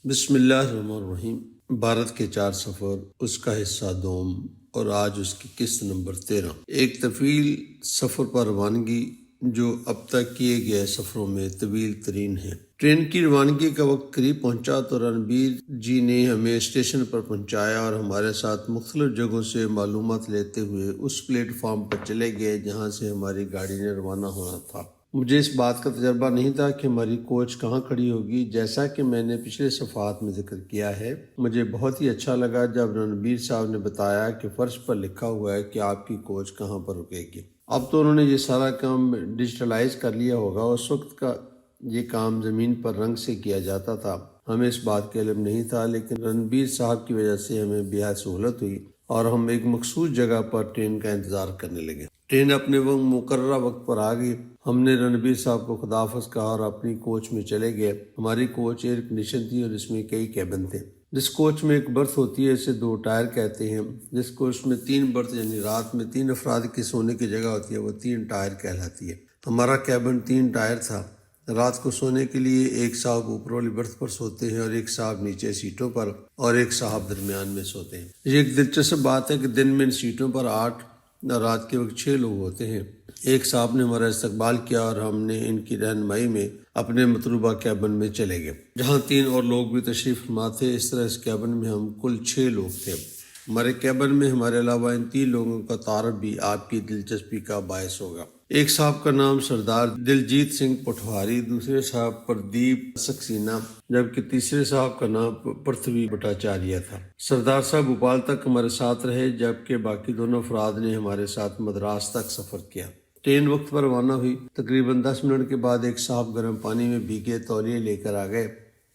بسم اللہ الرحمن الرحیم۔ بھارت کے 4 سفر، اس کا حصہ دوم، اور آج اس کی قسط نمبر 13۔ ایک طویل سفر پر روانگی جو اب تک کیے گئے سفروں میں طویل ترین ہے۔ ٹرین کی روانگی کا وقت قریب پہنچا تو رنبیر جی نے ہمیں اسٹیشن پر پہنچایا اور ہمارے ساتھ مختلف جگہوں سے معلومات لیتے ہوئے اس پلیٹ فارم پر چلے گئے جہاں سے ہماری گاڑی نے روانہ ہونا تھا۔ مجھے اس بات کا تجربہ نہیں تھا کہ ہماری کوچ کہاں کھڑی ہوگی۔ جیسا کہ میں نے پچھلے صفحات میں ذکر کیا ہے، مجھے بہت ہی اچھا لگا جب رنبیر صاحب نے بتایا کہ فرش پر لکھا ہوا ہے کہ آپ کی کوچ کہاں پر رکے گی۔ اب تو انہوں نے یہ سارا کام ڈیجیٹلائز کر لیا ہوگا۔ اس وقت کا یہ کام زمین پر رنگ سے کیا جاتا تھا، ہمیں اس بات کا علم نہیں تھا، لیکن رنبیر صاحب کی وجہ سے ہمیں بہت سہولت ہوئی اور ہم ایک مخصوص جگہ پر ٹرین کا انتظار کرنے لگے۔ ٹرین اپنے مقررہ وقت پر آ گئی۔ ہم نے رنبیر صاحب کو خداحافظ کہا اور اپنی کوچ میں چلے گئے۔ ہماری کوچ ایئر کنڈیشن تھی اور اس میں کئی کیبن تھے۔ جس کوچ میں ایک برتھ ہوتی ہے اسے 2 ٹائر کہتے ہیں۔ جس کوچ میں 3 برتھ یعنی رات میں 3 افراد کی سونے کی جگہ ہوتی ہے وہ 3 ٹائر کہلاتی ہے۔ ہمارا کیبن 3 ٹائر تھا۔ رات کو سونے کے لیے ایک صاحب اوپر والی برتھ پر سوتے ہیں اور ایک صاحب نیچے سیٹوں پر اور ایک صاحب درمیان میں سوتے ہیں۔ یہ ایک دلچسپ بات ہے کہ دن میں ان سیٹوں پر 8 اور رات کے وقت 6 لوگ ہوتے ہیں۔ ایک صاحب نے ہمارا استقبال کیا اور ہم نے ان کی رہنمائی میں اپنے مطلوبہ کیبن میں چلے گئے جہاں 3 اور لوگ بھی تشریف فرما تھے۔ اس طرح اس کیبن میں ہم کل 6 لوگ تھے۔ ہمارے کیبن میں ہمارے علاوہ ان 3 لوگوں کا تعارف بھی آپ کی دلچسپی کا باعث ہوگا۔ ایک صاحب کا نام سردار دلجیت سنگھ پٹواری، دوسرے صاحب پردیپ سکسینہ، جبکہ تیسرے صاحب کا نام پرتھوی بھٹاچاریہ تھا۔ سردار صاحب بھوپال تک ہمارے ساتھ رہے جبکہ باقی دونوں افراد نے ہمارے ساتھ مدراس تک سفر کیا۔ ٹرین وقت پر روانہ ہوئی۔ تقریباً 10 منٹ کے بعد ایک صاحب گرم پانی میں بھیگے تولیے لے کر آ گئے۔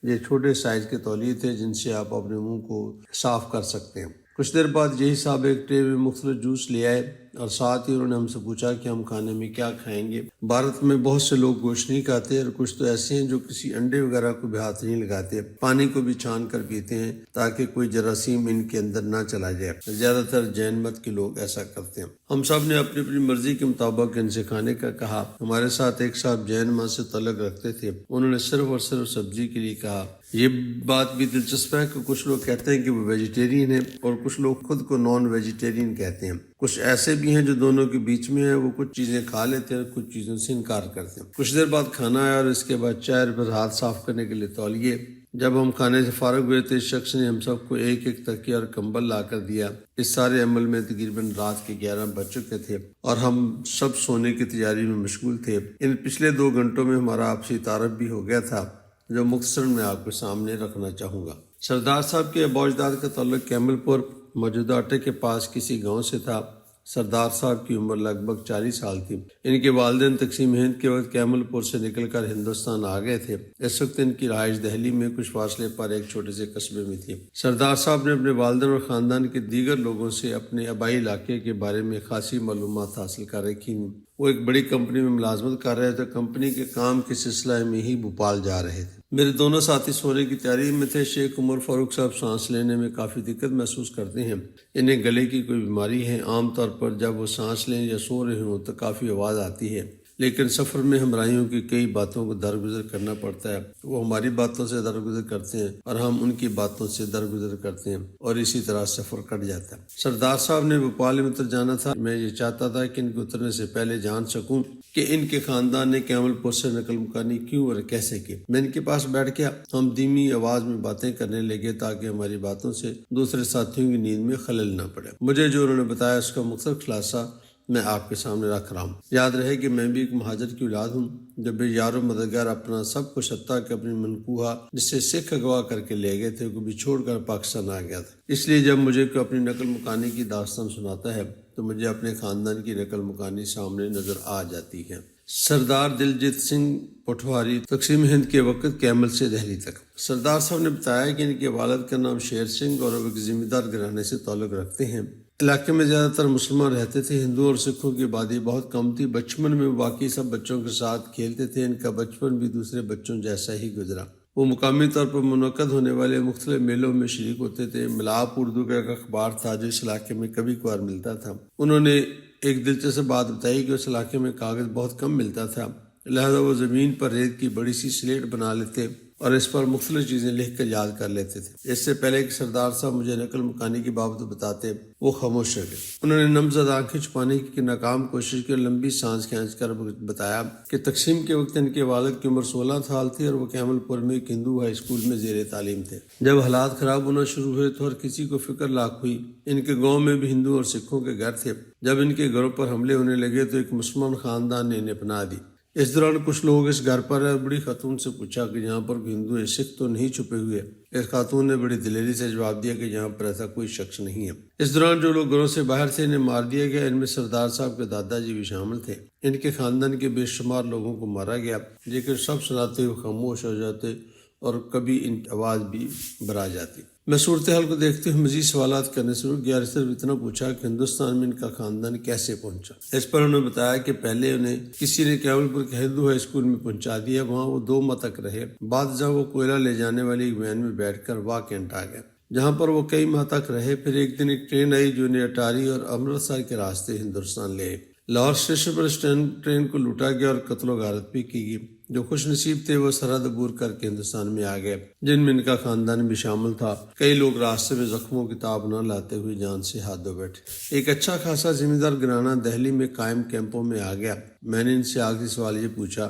یہ چھوٹے سائز کے تولیے تھے جن سے آپ اپنے منہ کو صاف کر سکتے ہیں۔ کچھ دیر بعد یہی صاحب ایک ٹرے میں مختلف جوس لے آئے اور ساتھ ہی انہوں نے ہم سے پوچھا کہ ہم کھانے میں کیا کھائیں گے۔ بھارت میں بہت سے لوگ گوشت نہیں کھاتے اور کچھ تو ایسے ہیں جو کسی انڈے وغیرہ کو بھی ہاتھ نہیں لگاتے، پانی کو بھی چھان کر پیتے ہیں تاکہ کوئی جراثیم ان کے اندر نہ چلا جائے۔ زیادہ تر جین مت کے لوگ ایسا کرتے ہیں۔ ہم سب نے اپنی اپنی مرضی کے مطابق ان سے کھانے کا کہا۔ ہمارے ساتھ ایک صاحب جین مت سے تعلق رکھتے تھے، انہوں نے صرف اور صرف سبزی کے لیے کہا۔ یہ بات بھی دلچسپ ہے کہ کچھ لوگ کہتے ہیں کہ وہ ویجیٹیرین ہیں اور کچھ لوگ خود کو نان ویجیٹیرین کہتے ہیں۔ کچھ ایسے بھی ہیں جو دونوں کے بیچ میں ہیں، وہ کچھ چیزیں کھا لیتے ہیں اور کچھ چیزوں سے انکار کرتے ہیں۔ کچھ دیر بعد کھانا آیا اور اس کے بعد چائر پر ہاتھ صاف کرنے کے لیے تولیے۔ جب ہم کھانے سے فارغ ہوئے تو اس شخص نے ہم سب کو ایک ایک تکیہ اور کمبل لا کر دیا۔ اس سارے عمل میں تقریباً رات کے 11 بج چکے تھے اور ہم سب سونے کی تیاری میں مشغول تھے۔ ان پچھلے 2 گھنٹوں میں ہمارا آپسی تعارف بھی ہو گیا تھا جو مختصر میں آپ کے سامنے رکھنا چاہوں گا۔ سردار صاحب کے ابا اجداد کا تعلق کیمل پور موجودہ اٹے کے پاس کسی گاؤں سے تھا۔ سردار صاحب کی عمر لگ بھگ 40 سال تھی۔ ان کے والدین تقسیم ہند کے وقت کیمل پور سے نکل کر ہندوستان آ گئے تھے۔ اس وقت ان کی رہائش دہلی میں کچھ فاصلے پر ایک چھوٹے سے قصبے میں تھی۔ سردار صاحب نے اپنے والدین اور خاندان کے دیگر لوگوں سے اپنے آبائی علاقے کے بارے میں خاصی معلومات حاصل کر رکھی۔ وہ ایک بڑی کمپنی میں ملازمت کر رہے تھے، کمپنی کے کام کے سلسلہ میں ہی بھوپال جا رہے تھے۔ میرے دونوں ساتھی سونے کی تیاری میں تھے۔ شیخ عمر فاروق صاحب سانس لینے میں کافی دقت محسوس کرتے ہیں، انہیں گلے کی کوئی بیماری ہے۔ عام طور پر جب وہ سانس لیں یا سو رہے ہوں تو کافی آواز آتی ہے، لیکن سفر میں ہمراہیوں کی کئی باتوں کو درگزر کرنا پڑتا ہے۔ وہ ہماری باتوں سے درگزر کرتے ہیں اور ہم ان کی باتوں سے درگزر کرتے ہیں اور اسی طرح سفر کٹ جاتا ہے۔ سردار صاحب نے بھوپال میں اتر جانا تھا۔ میں یہ چاہتا تھا کہ ان کے اترنے سے پہلے جان سکوں کہ ان کے خاندان نے کیمل پور سے نقل مکانی کیوں اور کیسے کی۔ میں ان کے پاس بیٹھ گیا۔ ہم دھیمی آواز میں باتیں کرنے لگے تاکہ ہماری باتوں سے دوسرے ساتھیوں کی نیند میں خلل نہ پڑے۔ مجھے جو انہوں نے بتایا اس کا مختصر خلاصہ میں آپ کے سامنے رکھ رہا ہوں۔ یاد رہے کہ میں بھی ایک مہاجر کی اولاد ہوں۔ جب بھی یار و مددگار اپنا سب کچھ حتیٰ کہ اپنی منقوہہ جسے سکھ اغوا کر کے لے گئے تھے کو بھی چھوڑ کر پاکستان آ گیا تھا۔ اس لیے جب مجھے کوئی اپنی نقل مکانی کی داستان سناتا ہے تو مجھے اپنے خاندان کی نقل مکانی سامنے نظر آ جاتی ہے۔ سردار دلجیت سنگھ پٹواری، تقسیم ہند کے وقت کیمل سے دہلی تک۔ سردار صاحب نے بتایا کہ ان کے والد کا نام شیر سنگھ اور وہ ایک ذمہ دار گھرانے سے تعلق رکھتے ہیں۔ علاقے میں زیادہ تر مسلمان رہتے تھے، ہندوؤں اور سکھوں کی آبادی بہت کم تھی۔ بچپن میں باقی سب بچوں کے ساتھ کھیلتے تھے۔ ان کا بچپن بھی دوسرے بچوں جیسا ہی گزرا۔ وہ مقامی طور پر منعقد ہونے والے مختلف میلوں میں شریک ہوتے تھے۔ ملاپ اردو کا ایک اخبار تھا جو اس علاقے میں کبھی کبھار ملتا تھا۔ انہوں نے ایک دلچسپ بات بتائی کہ اس علاقے میں کاغذ بہت کم ملتا تھا، لہذا وہ زمین پر ریت کی بڑی سی سلیٹ بنا لیتے اور اس پر مختلف چیزیں لکھ کر یاد کر لیتے تھے۔ اس سے پہلے کہ سردار صاحب مجھے نقل مکانی کی بابت بتاتے وہ خاموش رہ گئے۔ انہوں نے نمزد آنکھیں چھپانے کی ناکام کوشش کی اور لمبی سانس کھینچ کر بتایا کہ تقسیم کے وقت ان کے والد کی عمر 16 سال تھی اور وہ کیمل پور میں ایک ہندو ہائی اسکول میں زیر تعلیم تھے۔ جب حالات خراب ہونا شروع ہوئے تو ہر کسی کو فکر لاحق ہوئی۔ ان کے گاؤں میں بھی ہندو اور سکھوں کے گھر تھے۔ جب ان کے گھروں پر حملے ہونے لگے تو ایک مسلمان خاندان نے انہیں پناہ دی۔ اس دوران کچھ لوگ اس گھر پر آئے، بڑی خاتون سے پوچھا کہ یہاں پر ہندو یا سکھ تو نہیں چھپے ہوئے؟ اس خاتون نے بڑی دلیری سے جواب دیا کہ یہاں پر ایسا کوئی شخص نہیں ہے۔ اس دوران جو لوگ گھروں سے باہر تھے انہیں مار دیا گیا۔ ان میں سردار صاحب کے دادا جی بھی شامل تھے۔ ان کے خاندان کے بے شمار لوگوں کو مارا گیا، لیکن سب سناتے ہوئے خاموش ہو جاتے اور کبھی ان کی آواز بھی برا جاتی۔ میں صورتحال کو دیکھتے ہوئے مزید سوالات کرنے سے رک گیا اور صرف اتنا پوچھا کہ ہندوستان میں ان کا خاندان کیسے پہنچا۔ اس پر انہوں نے بتایا کہ پہلے انہیں کسی نے کیمل پور کے ہندو ہائی اسکول میں پہنچا دیا، وہاں وہ 2 ماہ تک رہے۔ بعد جب وہ کوئلہ لے جانے والی ایک وین میں بیٹھ کر واہ کینٹ آ گئے، جہاں پر وہ کئی ماہ تک رہے۔ پھر ایک دن ایک ٹرین آئی جو انہیں اٹاری اور امرتسر کے راستے ہندوستان لے آئی۔ لاہور اسٹیشن پر اس ٹرین کو لوٹا گیا اور قتل و غارت بھی کی گئی۔ جو خوش نصیب تھے وہ سرحد عبور کر کے ہندوستان میں آ گئے، جن میں ان کا خاندان بھی شامل تھا۔ کئی لوگ راستے میں زخموں کی تاب نہ لاتے ہوئے جان سے ہاتھ دھو بیٹھے۔ ایک اچھا خاصا زمیندار گھرانہ دہلی میں قائم کیمپوں میں آ گیا۔ میں نے ان سے آخری سوال یہ پوچھا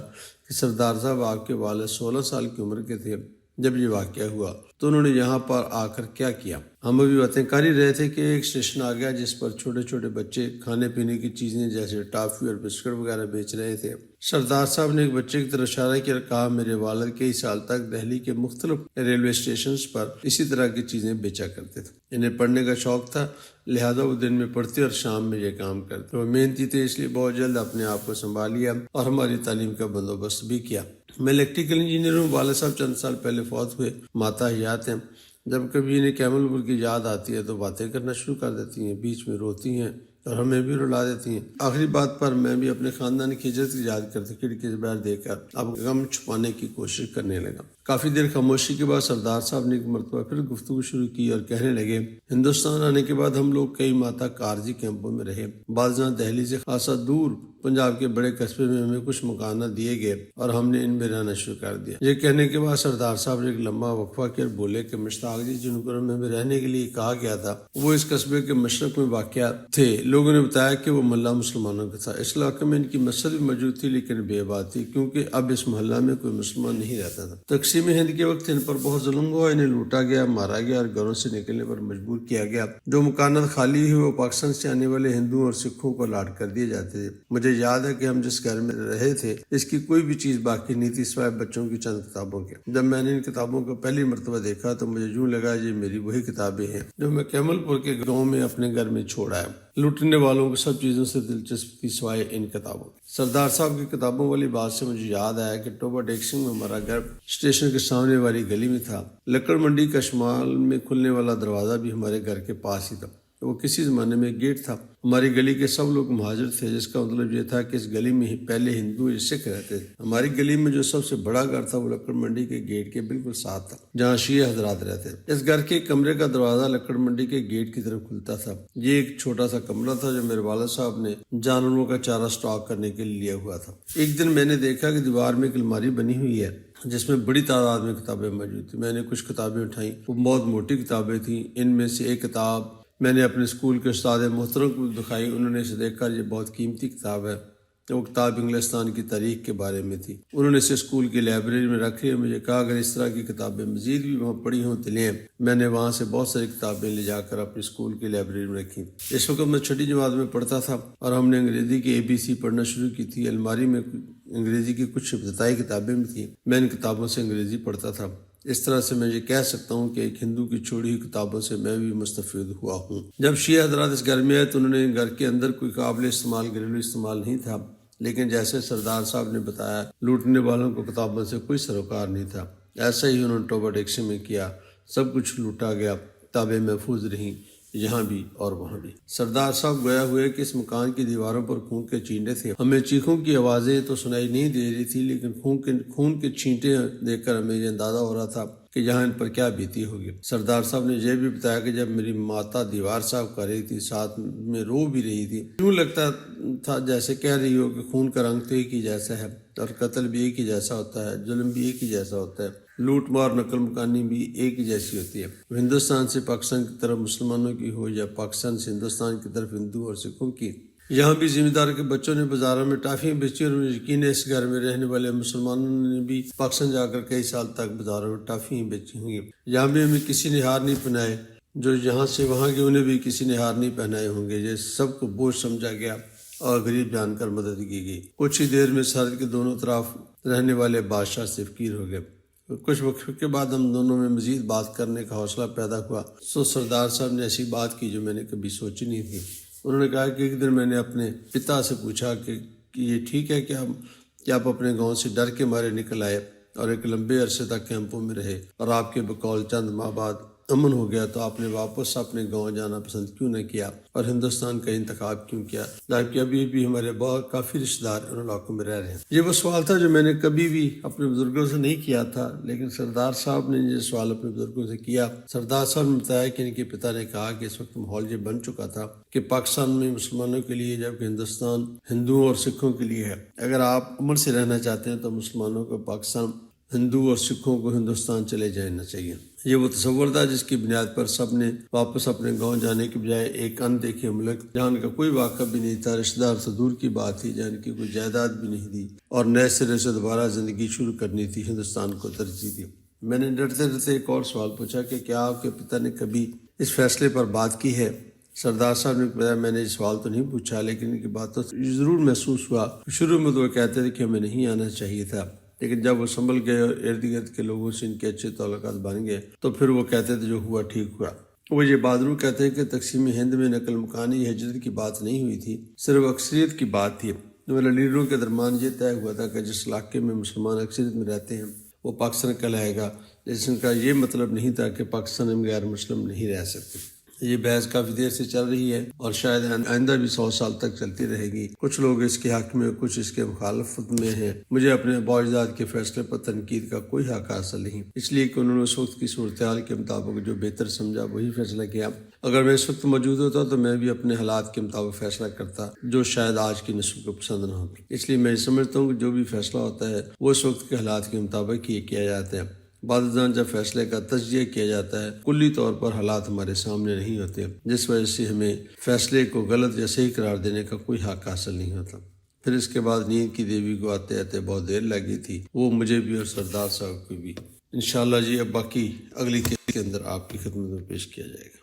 کہ سردار صاحب آپ کے والد 16 سال کی عمر کے تھے جب یہ واقعہ ہوا، تو انہوں نے یہاں پر آ کر کیا کیا؟ ہم ابھی باتیں کر ہی رہے تھے کہ ایک اسٹیشن آ گیا جس پر چھوٹے چھوٹے بچے کھانے پینے کی چیزیں جیسے ٹافی اور بسکٹ وغیرہ بیچ رہے تھے۔ سردار صاحب نے ایک بچے کی طرف اشارہ کیا اور کہا میرے والد کئی سال تک دہلی کے مختلف ریلوے اسٹیشنز پر اسی طرح کی چیزیں بیچا کرتے تھے۔ انہیں پڑھنے کا شوق تھا، لہذا وہ دن میں پڑھتے اور شام میں یہ کام کرتے۔ وہ محنتی تھے، اس لیے بہت جلد اپنے آپ کو سنبھال لیا اور ہماری تعلیم کا بندوبست بھی کیا۔ میں الیکٹریکل انجینئر ہوں۔ والد صاحب چند سال پہلے فوت ہوئے۔ ماتا حیات ہیں۔ جب کبھی انہیں کیمل پور کی یاد آتی ہے تو باتیں کرنا شروع کر دیتی ہیں، بیچ میں روتی ہیں اور ہمیں بھی رلا دیتی ہیں۔ آخری بات پر میں بھی اپنے خاندان کی ہجرت کی یاد کرتے کھڑکی سے باہر دیکھ کر اب غم چھپانے کی کوشش کرنے لگا۔ کافی دیر خاموشی کے بعد سردار صاحب نے ایک مرتبہ پھر گفتگو شروع کی اور کہنے لگے ہندوستان آنے کے بعد ہم لوگ کئی ماہ تک عارضی کیمپوں میں رہے۔ بعض جہاں دہلی سے خاصا دور پنجاب کے بڑے قصبے میں ہمیں کچھ مکانات دیے گئے اور ہم نے ان میں رہنا شروع کر دیا۔ یہ کہنے کے بعد سردار صاحب نے ایک لمبا وقفہ کیا اور بولے کہ مشتاق جی جن گھروں میں ہمیں رہنے کے لیے کہا گیا تھا وہ اس قصبے کے مشرق میں واقع تھے۔ لوگوں نے بتایا کہ وہ محلہ مسلمانوں کا تھا۔ اس علاقے میں ان کی مسجد بھی موجود تھی لیکن بے آباد تھی کیونکہ اب اس محلہ میں کوئی مسلمان نہیں رہتا تھا۔ تقسیم ہند کے وقت ان پر بہت ظلم ہوا، انہیں لوٹا گیا، مارا گیا اور گھروں سے نکلنے پر مجبور کیا گیا۔ جو مکانات خالی ہوئے وہ پاکستان سے آنے والے ہندوؤں اور سکھوں کو لاٹ کر دیے جاتے تھے۔ مجھے یاد ہے کہ ہم جس گھر میں رہے تھے اس کی کوئی بھی چیز باقی نہیں تھی سوائے بچوں کی چند کتابوں کے۔ جب میں نے ان کتابوں کو پہلی مرتبہ دیکھا تو مجھے یوں لگا یہ میری وہی کتابیں ہیں جو میں کیمل پور کے گاؤں میں اپنے گھر میں چھوڑ آیا۔ لوٹنے والوں کو سب چیزوں سے دلچسپی تھی سوائے ان کتابوں۔ سردار صاحب کی کتابوں والی بات سے مجھے یاد آیا کہ ٹوبا ڈیکسنگ میں ہمارا گھر اسٹیشن کے سامنے والی گلی میں تھا۔ لکڑ منڈی کا شمال میں کھلنے والا دروازہ بھی ہمارے گھر کے پاس ہی تھا۔ وہ کسی زمانے میں گیٹ تھا۔ ہماری گلی کے سب لوگ مہاجر تھے جس کا مطلب یہ تھا کہ اس گلی میں ہی پہلے ہندو یا سکھ رہتے تھے۔ ہماری گلی میں جو سب سے بڑا گھر تھا وہ لکڑ منڈی کے گیٹ کے بالکل ساتھ تھا جہاں شیعہ حضرات رہتے تھے۔ اس گھر کے کمرے کا دروازہ لکڑ منڈی کے گیٹ کی طرف کھلتا تھا۔ یہ ایک چھوٹا سا کمرہ تھا جو میرے والد صاحب نے جانوروں کا چارہ سٹاک کرنے کے لیے لیا ہوا تھا۔ ایک دن میں نے دیکھا کہ دیوار میں ایک الماری بنی ہوئی ہے جس میں بڑی تعداد میں کتابیں موجود تھیں۔ میں نے کچھ کتابیں اٹھائیں، وہ بہت موٹی کتابیں تھیں۔ ان میں سے ایک کتاب میں نے اپنے اسکول کے استاد محترم کو دکھائی۔ انہوں نے اسے دیکھ کر یہ بہت قیمتی کتاب ہے۔ وہ کتاب انگلستان کی تاریخ کے بارے میں تھی۔ انہوں نے اسے اسکول کی لائبریری میں رکھی اور مجھے کہا اگر اس طرح کی کتابیں مزید بھی وہاں پڑھی ہوں تو لیں۔ میں نے وہاں سے بہت ساری کتابیں لے جا کر اپنے اسکول کی لائبریری میں رکھی۔ اس وقت میں چھٹی جماعت میں پڑھتا تھا اور ہم نے انگریزی کی ABC پڑھنا شروع کی تھی۔ الماری میں انگریزی کی کچھ ابتدائی کتابیں بھی تھیں۔ میں ان کتابوں سے انگریزی پڑھتا تھا۔ اس طرح سے میں یہ کہہ سکتا ہوں کہ ایک ہندو کی چھوڑی ہوئی کتابوں سے میں بھی مستفید ہوا ہوں۔ جب شیعہ حضرات اس گھر میں آئے تو انہوں نے گھر کے اندر کوئی قابل استعمال گھریلو استعمال نہیں تھا، لیکن جیسے سردار صاحب نے بتایا لوٹنے والوں کو کتابوں سے کوئی سروکار نہیں تھا۔ ایسا ہی انہوں نے ٹوبا ڈیکسنگ میں کیا۔ سب کچھ لوٹا گیا، کتابیں محفوظ رہیں یہاں بھی اور وہاں بھی۔ سردار صاحب گویا ہوئے کہ اس مکان کی دیواروں پر خون کے چینٹے تھے۔ ہمیں چیخوں کی آوازیں تو سنائی نہیں دے رہی تھی لیکن خون کے چھینٹے دیکھ کر ہمیں یہ اندازہ ہو رہا تھا کہ یہاں ان پر کیا بیتی ہوگی۔ سردار صاحب نے یہ بھی بتایا کہ جب میری ماتا دیوار صاف کر رہی تھی ساتھ میں رو بھی رہی تھی، یوں لگتا تھا جیسے کہہ رہی ہو کہ خون کا رنگ تو ایک ہی جیسا ہے اور قتل بھی ایک ہی جیسا ہوتا ہے، ظلم بھی ایک ہی جیسا ہوتا ہے، لوٹ مار نقل مکانی بھی ایک ہی جیسی ہوتی ہے، ہندوستان سے پاکستان کی طرف مسلمانوں کی ہو یا پاکستان سے ہندوستان کی طرف ہندو اور سکھوں کی۔ یہاں بھی ذمہ دار کے بچوں نے بازاروں میں ٹافیاں بیچی اور یقین ہے اس گھر میں رہنے والے مسلمانوں نے بھی پاکستان جا کر کئی سال تک بازاروں میں ٹافیاں بیچی ہوں گی۔ یہاں بھی ہمیں کسی نے ہار نہیں پہنائے، جو یہاں سے وہاں گئے انہیں بھی کسی نے ہار نہیں پہنائے ہوں گے۔ یہ سب کو بوجھ سمجھا گیا اور غریب جان کر مدد کی گئی۔ کچھ ہی دیر میں سرحد کے دونوں طرف رہنے والے بادشاہ سے فقیر ہو گئے۔ کچھ وقت کے بعد ہم دونوں میں مزید بات کرنے کا حوصلہ پیدا ہوا۔ سردار صاحب نے ایسی بات کی جو میں نے کبھی سوچی نہیں تھی۔ انہوں نے کہا کہ ایک دن میں نے اپنے پتا سے پوچھا کہ یہ ٹھیک ہے کہ آپ اپنے گاؤں سے ڈر کے مارے نکل آئے اور ایک لمبے عرصے تک کیمپوں میں رہے اور آپ کے بقول چند ماہ بعد امن ہو گیا تو آپ نے واپس اپنے گاؤں جانا پسند کیوں نہ کیا اور ہندوستان کا انتخاب کیوں کیا، جبکہ ابھی بھی ہمارے بہت کافی رشتہ دار ان علاقوں میں رہ رہے ہیں۔ یہ وہ سوال تھا جو میں نے کبھی بھی اپنے بزرگوں سے نہیں کیا تھا، لیکن سردار صاحب نے یہ سوال اپنے بزرگوں سے کیا۔ سردار صاحب نے بتایا کہ ان کے پتا نے کہا کہ اس وقت ماحول یہ بن چکا تھا کہ پاکستان میں مسلمانوں کے لیے جبکہ ہندوستان ہندوؤں اور سکھوں کے لیے ہے۔ اگر آپ امن سے رہنا چاہتے ہیں تو مسلمانوں کو پاکستان، ہندو اور سکھوں کو ہندوستان چلے جانا چاہیے۔ یہ وہ تصور تھا جس کی بنیاد پر سب نے واپس اپنے گاؤں جانے کے بجائے ایک اندیکھے ملک جہاں ان کا کوئی واقعہ بھی نہیں تھا، رشتہ دار تو دور کی بات تھی، جہاں ان کی کوئی جائیداد بھی نہیں تھی اور نئے سرے سے دوبارہ زندگی شروع کرنی تھی، ہندوستان کو ترجیح دی۔ میں نے ڈرتے ڈرتے ایک اور سوال پوچھا کہ کیا آپ کے پتا نے کبھی اس فیصلے پر بات کی ہے؟ سردار صاحب نے بتایا میں نے یہ سوال تو نہیں پوچھا، لیکن ان کی باتوں سے ضرور محسوس ہوا۔ شروع میں تو وہ کہتے تھے کہ ہمیں نہیں آنا چاہیے تھا، لیکن جب وہ سنبھل گئے اور ارد گرد کے لوگوں سے ان کے اچھے تعلقات بن گئے تو پھر وہ کہتے تھے جو ہوا ٹھیک ہوا۔ وہ یہ بات ضرور کہتے ہیں کہ تقسیم ہند میں نقل مکانی ہجرت کی بات نہیں ہوئی تھی، صرف اکثریت کی بات تھی۔ میرے لیڈروں کے درمیان یہ طے ہوا تھا کہ جس علاقے میں مسلمان اکثریت میں رہتے ہیں وہ پاکستان کہلائے گا، لیکن کا یہ مطلب نہیں تھا کہ پاکستان میں غیر مسلم نہیں رہ سکتے۔ یہ بحث کافی دیر سے چل رہی ہے اور شاید آئندہ بھی 100 سال تک چلتی رہے گی۔ کچھ لوگ اس کے حق میں کچھ اس کے مخالفت میں ہیں۔ مجھے اپنے ابا اجداد کے فیصلے پر تنقید کا کوئی حق حاصل نہیں، اس لیے کہ انہوں نے اس وقت کی صورتحال کے مطابق جو بہتر سمجھا وہی فیصلہ کیا۔ اگر میں اس وقت موجود ہوتا تو میں بھی اپنے حالات کے مطابق فیصلہ کرتا جو شاید آج کی نسل کو پسند نہ ہوتی۔ اس لیے میں سمجھتا ہوں کہ جو بھی فیصلہ ہوتا ہے وہ اس وقت کے حالات کے مطابق ہی کیا جاتا ہے۔ بعض ازاں جب فیصلے کا تجزیہ کیا جاتا ہے کلی طور پر حالات ہمارے سامنے نہیں ہوتے، جس وجہ سے ہمیں فیصلے کو غلط یا صحیح قرار دینے کا کوئی حق حاصل نہیں ہوتا۔ پھر اس کے بعد نیند کی دیوی کو آتے آتے بہت دیر لگی تھی، وہ مجھے بھی اور سردار صاحب کو بھی۔ انشاءاللہ جی اب باقی اگلی قسط کے اندر آپ کی خدمت میں پیش کیا جائے گا۔